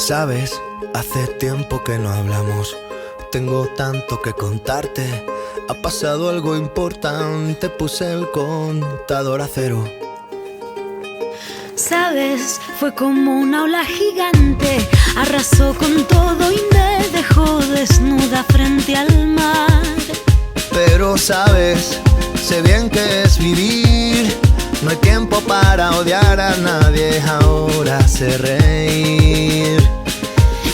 Sabes, hace tiempo que no hablamos. Tengo tanto que contarte. Ha pasado algo importante. Puse el contador a cero. Sabes, fue como una ola gigante. Arrasó con todo y me dejó desnuda frente al mar. Pero sabes, sé bien que es vivir. No hay tiempo para odiar a nadie. Ahora sé reír.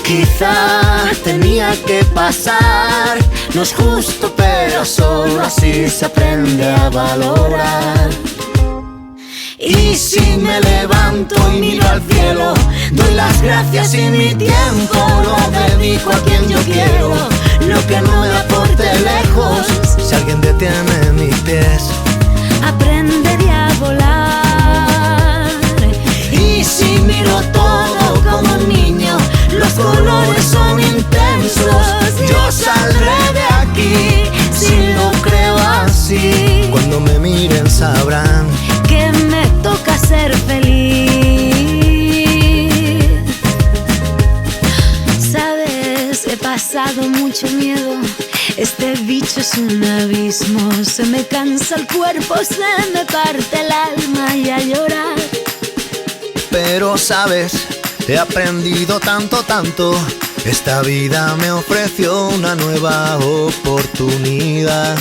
Quizás tenía que pasar. No es justo, pero solo así se aprende a valorar. Y si me levanto y miro al cielo, doy las gracias y mi tiempo lo dedico a quien yo quiero. Lo que no me aporte lejos, si alguien detiene mis pies, aprenderé a volar. Y si miro todo como un niño, los colores son intensos. Yo saldré de aquí, si lo creo así. Cuando me miren sabrán que me toca ser feliz. Sabes, he pasado mucho miedo. Este bicho es un abismo. Se me cansa el cuerpo, se me parte el alma y a llorar. Pero sabes, he aprendido tanto, tanto. Esta vida me ofreció una nueva oportunidad.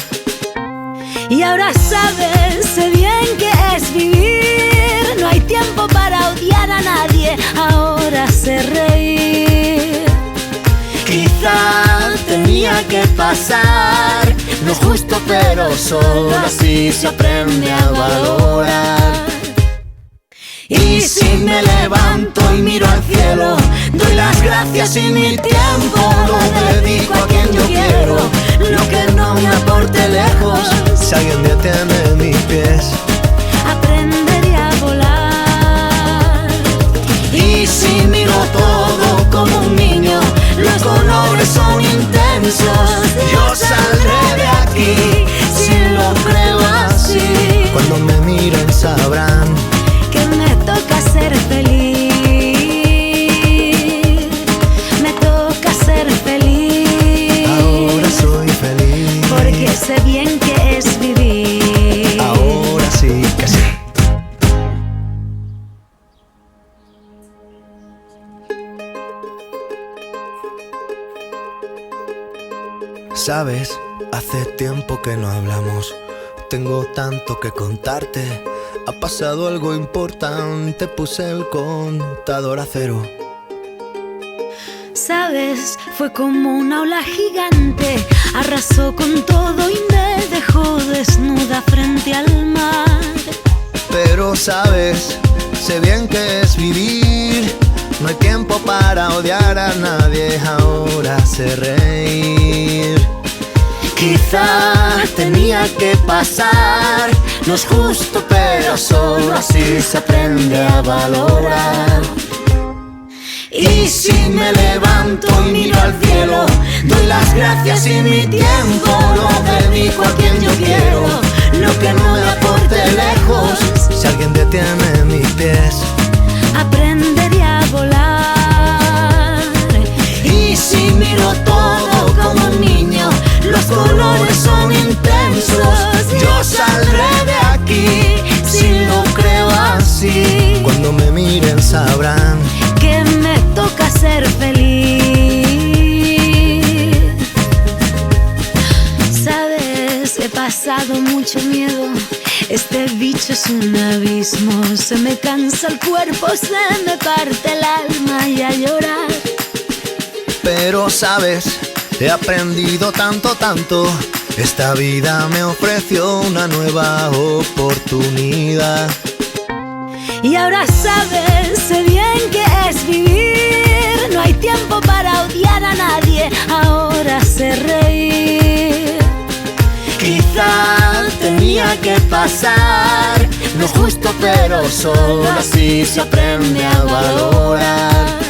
Y ahora sabes, sé bien que es vivir. No hay tiempo para odiar a nadie. Ahora sé reír. Quizá tenía que pasar. No es justo, pero solo así se aprende a valorar. Y si me levanto y miro al cielo, doy las gracias y mi tiempo lo dedico a quien yo quiero. Lo que no me aporte lejos, si alguien detiene mis pies, aprenderé a volar. Y si miro todo como un niño, los colores son intensos. Yo saldré de aquí, si lo creo así. Cuando me miren sabrán que me toca ser feliz. Me toca ser feliz. Ahora soy feliz, porque sé bien que es vivir. Ahora sí que sí. Sabes, hace tiempo que no hablamos. Tengo tanto que contarte. Ha pasado algo importante. Puse el contador a cero. Sabes, fue como una ola gigante. Arrasó con todo y me dejó desnuda frente al mar. Pero sabes, sé bien que es vivir. No hay tiempo para odiar a nadie. Ahora sé reír. Quizá tenía que pasar. No es justo, pero solo así se aprende a valorar. Y si me levanto y miro al cielo, doy las gracias y mi tiempo lo dedico a quien yo quiero. Lo que no me aporte lejos, si alguien detiene mis pies, aprenderé a volar. Y si miro todo como un niño, los colores son intensos. Yo saldré de aquí, si lo creo así. Cuando me miren sabrán que me toca ser feliz. Sabes, he pasado mucho miedo. Este bicho es un abismo. Se me cansa el cuerpo, se me parte el alma y a llorar. Pero sabes, he aprendido tanto, tanto. Esta vida me ofreció una nueva oportunidad. Y ahora sabes, sé bien que es vivir. No hay tiempo para odiar a nadie. Ahora sé reír. Quizá tenía que pasar. No es justo, pero solo así se aprende a valorar.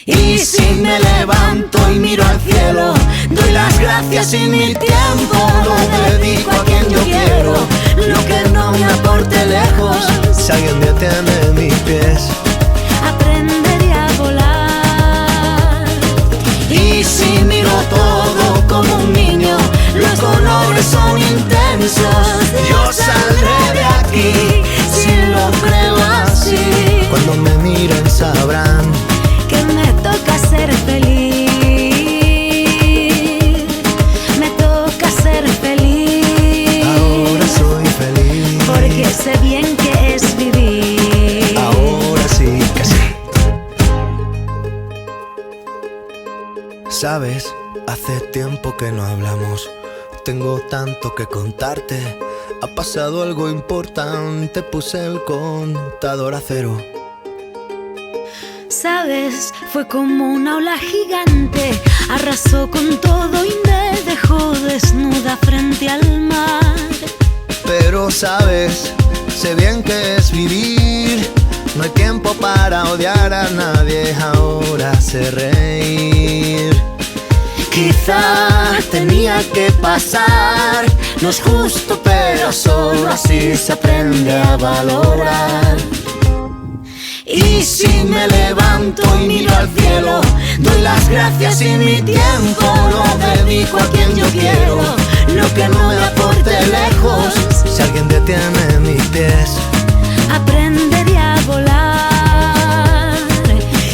Y si me levanto y miro al cielo, doy las gracias y mi tiempo lo dedico a quien yo quiero. Lo que no me aporte lejos, si alguien detiene mis pies, aprenderé a volar. Y si miro todo como un niño, los colores son intensos. Yo saldré de aquí si lo creo así. Cuando me miren sabrán que me toca ser feliz. Me toca ser feliz. Ahora soy feliz. Porque sé bien que es vivir. Ahora sí que sí. Sabes, hace tiempo que no hablamos. Tengo tanto que contarte. Ha pasado algo importante. Puse el contador a cero. Sabes, fue como una ola gigante. Arrasó con todo y me dejó desnuda frente al mar. Pero sabes, sé bien que es vivir. No hay tiempo para odiar a nadie. Ahora sé reír. Quizá tenía que pasar. No es justo, pero solo así se aprende a valorar. Y si me levanto y miro al cielo, doy las gracias y mi tiempo lo dedico a quien yo quiero. Lo que no me aporte lejos, si alguien detiene mis pies, aprenderé a volar.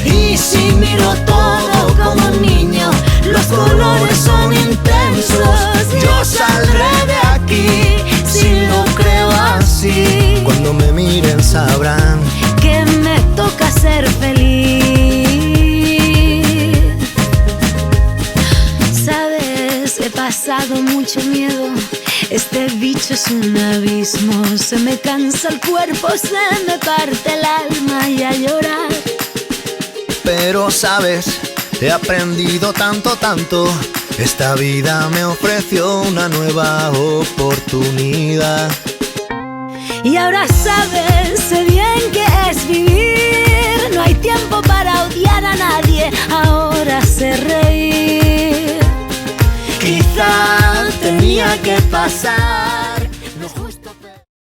Y si miro todo como un niño, los colores son intensos. Yo saldré de aquí si lo creo así. Cuando me miren sabrán que me toca ser feliz. Sabes, he pasado mucho miedo. Este bicho es un abismo. Se me cansa el cuerpo, se me parte el alma y a llorar. Pero sabes, he aprendido tanto, tanto. Esta vida me ofreció una nueva oportunidad. Y ahora sabes, sé bien que es vivir. No hay tiempo para odiar a nadie. Ahora sé reír. Quizá tenía que pasar.